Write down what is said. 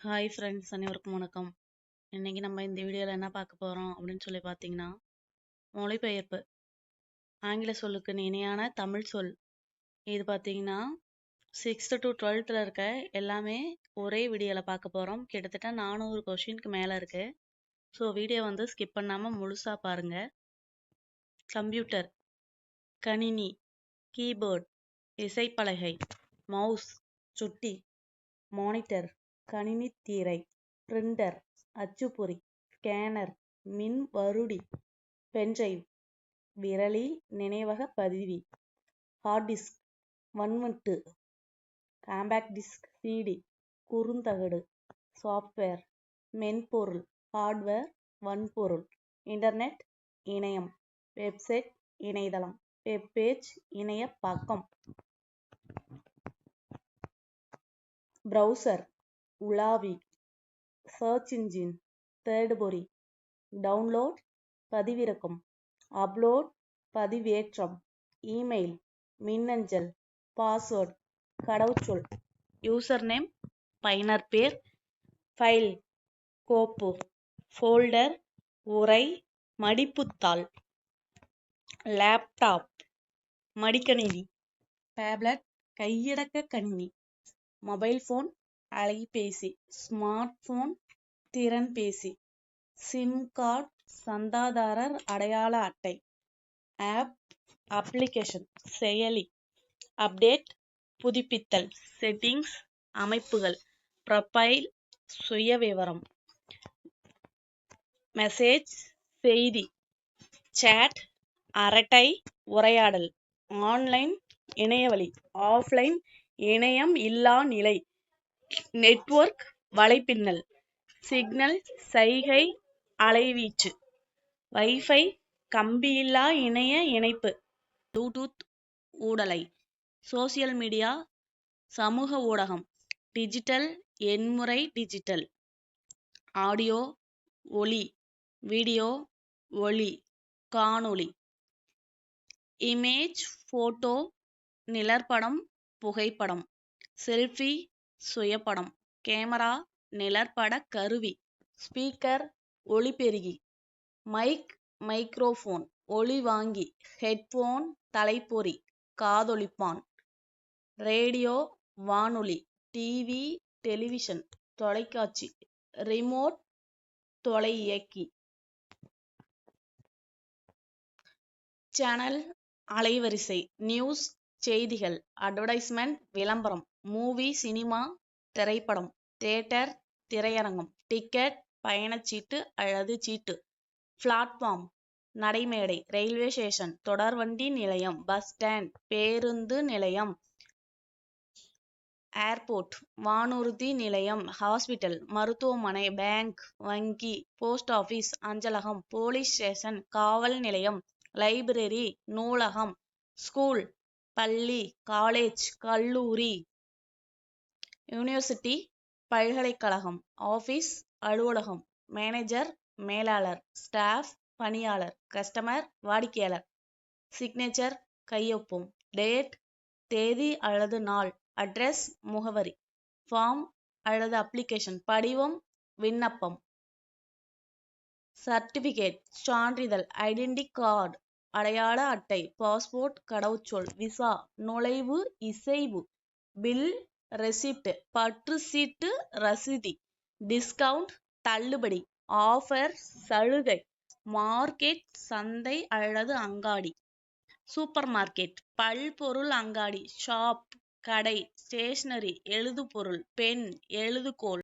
Hi friends, அனைவருக்கும் வணக்கம். இன்னைக்கு நம்ம இந்த வீடியோவில் என்ன பார்க்க போகிறோம் அப்படின்னு சொல்லி பார்த்தீங்கன்னா, மொழிபெயர்ப்பு. ஆங்கில சொல்லுக்கு இணையான தமிழ் சொல். இது பார்த்தீங்கன்னா 6th to 12th இருக்க எல்லாமே ஒரே வீடியோவில் பார்க்க போகிறோம். கிட்டத்தட்ட 400 கொஷினுக்கு மேலே இருக்கு. ஸோ வீடியோ வந்து ஸ்கிப் பண்ணாமல் முழுசாக பாருங்க. கம்ப்யூட்டர், கணினி, கீபோர்ட், இசைப்பலகை, மவுஸ், சுட்டி, மானிட்டர், கணினி திரை, பிரிண்டர், அச்சுப்பொறி, ஸ்கேனர், மின் வருடி, பென்டிரைவ், விரலி நினைவக பதிவி, ஹார்ட் டிஸ்க், வன்வட்டு, காம்பேக்ட் டிஸ்க், சிடி, குறுந்தகடு, சாஃப்ட்வேர், மென்பொருள், ஹார்ட்வேர், வன்பொருள், இன்டர்நெட், இணையம், வெப்சைட், இணையதளம், வெப்பேஜ், இணைய பக்கம், ப்ரௌசர், உலாவி, சர்ச் இன்ஜின், தேடுபொறி, டவுன்லோட், பதிவிறக்கம், அப்லோட், பதிவேற்றம், இமெயில், மின்னஞ்சல், பாஸ்வேர்ட், கடவுச்சொல், யூசர் நேம், பயனர் பேர், ஃபைல், கோப்பு, ஃபோல்டர், உரை, மடிப்புத்தாள், லேப்டாப், மடிக்கணினி, டேப்லெட், கையடக்க கணினி, மொபைல் போன், அலைபேசி, ஸ்மார்ட் போன், திறன்பேசி, சிம் கார்டு, சந்தாதாரர் அடையாள அட்டை, ஆப், அப்ளிகேஷன், செயலி, அப்டேட், புதுப்பித்தல், செட்டிங்ஸ், அமைப்புகள், ப்ரொஃபைல், சுயவிவரம், மெசேஜ், செய்தி, சேட், அரட்டை, உரையாடல், ஆன்லைன், இணையவழி, ஆஃப்லைன், இணையம் இல்லா நிலை, நெட்வொர்க், வலைப்பின்னல், சிக்னல், சைகை, அலைவீச்சு, வைஃபை, கம்பியில்லா இணைய இணைப்பு, ப்ளூடூத், ஊடலை, சோசியல் மீடியா, சமூக ஊடகம், டிஜிட்டல், எண்முறை டிஜிட்டல், ஆடியோ, ஒலி, வீடியோ, ஒலி, காணொளி, இமேஜ், போட்டோ, நிழற்படம், புகைப்படம், செல்ஃபி, சுயப்படம், கேமரா, நிழற்பட கருவி, ஸ்பீக்கர், ஒலிபெருக்கி, மைக், மைக்ரோஃபோன், ஒலிவாங்கி, ஹெட்போன், தலைப்பொறி, காதொலிப்பான், ரேடியோ, வானொலி, டிவி, டெலிவிஷன், தொலைக்காட்சி, ரிமோட், தொலைஇயக்கி, சேனல், அலைவரிசை, நியூஸ், செய்திகள், அட்வர்டைஸ்மெண்ட், விளம்பரம், மூவி, சினிமா, திரைப்படம், தியேட்டர், திரையரங்கம், டிக்கெட், பயணச்சீட்டு அல்லது சீட்டு, பிளாட்ஃபார்ம், நடைமேடை, ரயில்வே ஸ்டேஷன், தொடர்வண்டி நிலையம், பஸ் ஸ்டாண்ட், பேருந்து நிலையம், ஏர்போர்ட், வானூர்தி நிலையம், ஹாஸ்பிட்டல், மருத்துவமனை, பேங்க், வங்கி, போஸ்ட் ஆபீஸ், அஞ்சலகம், போலீஸ் ஸ்டேஷன், காவல் நிலையம், லைப்ரரி, நூலகம், ஸ்கூல், பள்ளி, காலேஜ், கல்லூரி, யூனிவர்சிட்டி, பல்கலைக்கழகம், ஆபீஸ், அலுவலகம், மேனேஜர், மேலாளர், ஸ்டாஃப், பணியாளர், கஸ்டமர், வாடிக்கையாளர், சிக்னேச்சர், கையொப்பம், டேட், தேதி அல்லது நாள், அட்ரஸ், முகவரி, ஃபார்ம் அல்லது அப்ளிகேஷன், படிவம், விண்ணப்பம், சர்டிபிகேட், சான்றிதழ், ஐடென்டி கார்டு, அடையாள அட்டை, பாஸ்போர்ட், கடவுச்சொல், விசா, நுழைவு, இசைவு, பில், ரெசிப்ட், பற்று சீட்டு, ரசீதி, டிஸ்கவுண்ட், தள்ளுபடி, ஆஃபர், சலுகை, மார்க்கெட், சந்தை அல்லது அங்காடி, சூப்பர் மார்க்கெட், பல்பொருள் அங்காடி, ஷாப், கடை, ஸ்டேஷனரி, எழுதுபொருள், பென், எழுதுகோல்,